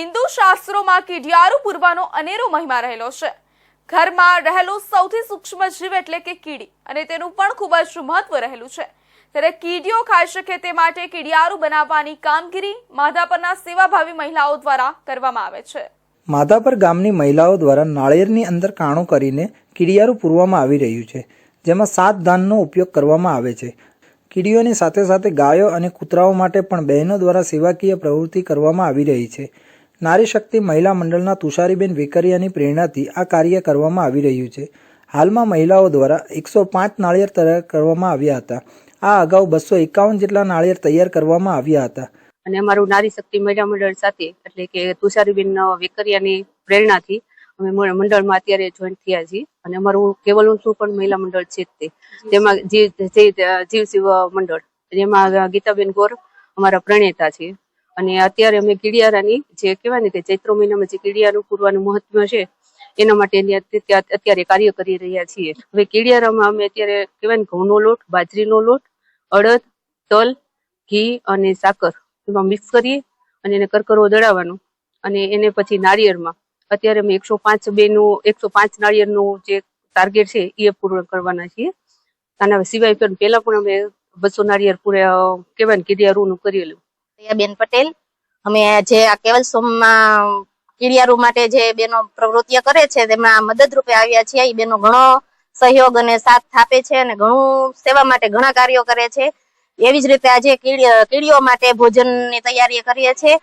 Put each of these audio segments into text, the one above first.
હિન્દુ શાસ્ત્રોમાં કીડિયારું પૂરવાનો અનેરો મહિમા રહેલો છે। ઘરમાં રહેલું સૌથી સૂક્ષ્મ જીવ એટલે કે કીડી અને તેનું પણ ખૂબ જ મહત્વ રહેલું છે। ત્યારે કીડીઓ ખાઈ શકે તે માટે કીડિયારું બનાવવાની કામગીરી માધાપરના સેવાભાવી મહિલાઓ દ્વારા કરવામાં આવે છે। માધાપર ગામની મહિલાઓ દ્વારા નાળિયેરની અંદર કાણું કરીને કીડિયારું પૂરવામાં આવી રહ્યું છે, જેમાં 7 ધાનનો ઉપયોગ કરવામાં આવે છે। કીડીઓની સાથે સાથે ગાયો અને કૂતરાઓ માટે પણ બહેનો દ્વારા સેવાકીય પ્રવૃત્તિ કરવામાં આવી રહી છે। નારી શક્તિ મહિલા મંડળના તુષારીબેન વેકરિયાની પ્રેરણાથી આ કાર્ય કરવામાં આવી રહ્યું છે। હાલમાં મહિલાઓ દ્વારા 105 નાળિયેર તૈયાર કરવામાં આવ્યા હતા। આ અગાઉ 251 જેટલા નાળિયેર તૈયાર કરવામાં આવ્યા હતા। અને અમારું નારી શક્તિ મહિલા મંડળ સાથે એટલે કે તુષારીબેન વેકરિયાની પ્રેરણાથી અમે મંડળમાં અત્યારે જોઈન્ટ થયા છીએ અને અમારું કેવલવંશનું પણ મહિલા મંડળ છે તે તેમાં જીવ શિવ મંડળ જેમાં ગીતાબેન ગોર અમારા પ્રણેતા છે અને અત્યારે અમે કીડિયારાની જે કહેવાય ને કે ચૈત્ર મહિનામાં જે કીડિયારું પૂરવાનું મહત્વ છે એના માટે અત્યારે કાર્ય કરી રહ્યા છીએ। હવે કીડિયારામાં અમે અત્યારે કહેવાય ને ઘઉંનો લોટ, બાજરીનો લોટ, અડદ, તલ, ઘી અને સાકર એમાં મિક્સ કરીએ અને એને કરકરો દળાવવાનો અને એને પછી નાળિયેરમાં અત્યારે અમે 105 નાળિયેરનું જે ટાર્ગેટ છે એ પૂર્ણ કરવાના છીએ। આના સિવાય પણ પહેલા પણ અમે 200 નાળિયેર પૂરા કહેવાય ને કીડિયારું કરેલું। બેન પટેલ, અમે જે આ કેવલ સોમમાં કીડિયારું માટે જે બેનો પ્રવૃત્તિઓ કરે છે તેમાં મદદરૂપે આવ્યા છીએ। એ બેનો ઘણો સહયોગ અને સાથ આપે છે અને ઘણું સેવા માટે ઘણા કાર્યો કરે છે। એવી જ રીતે આજે કીડીઓ માટે ભોજનની તૈયારી કરીએ છીએ।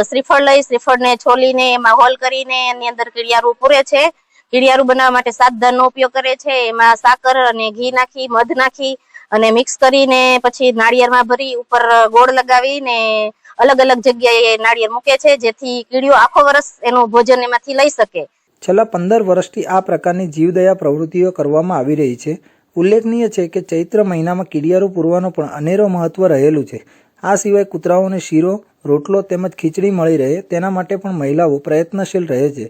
શ્રીફળને છોલીને એમાં હોલ કરીને એની અંદર કીડિયારું પૂરે છે। કીડિયારું બનાવવા માટે 7 ધાનનો ઉપયોગ કરે છે। એમાં સાકર અને ઘી નાખી, મધ નાખી અને મિક્સ કરીને પછી નાળિયેરમાં ભરી ઉપર ગોળ લગાવીને અલગ અલગ જગ્યાએ નાળિયેર મૂકે છે, જેથી કીડીઓ આખો વર્ષ એનું ભોજન એમાંથી લઈ શકે। છેલ્લા 15 વર્ષથી આ પ્રકારની જીવદયા પ્રવૃત્તિઓ કરવામાં આવી રહી છે। ઉલ્લેખનીય છે કે ચૈત્ર મહિનામાં કીડિયારું પૂરવાનું પણ અનેરો મહત્વ રહેલું છે। આ સિવાય કૂતરાઓને શીરો, રોટલો તેમજ ખીચડી મળી રહે તેના માટે પણ મહિલાઓ પ્રયત્નશીલ રહે છે।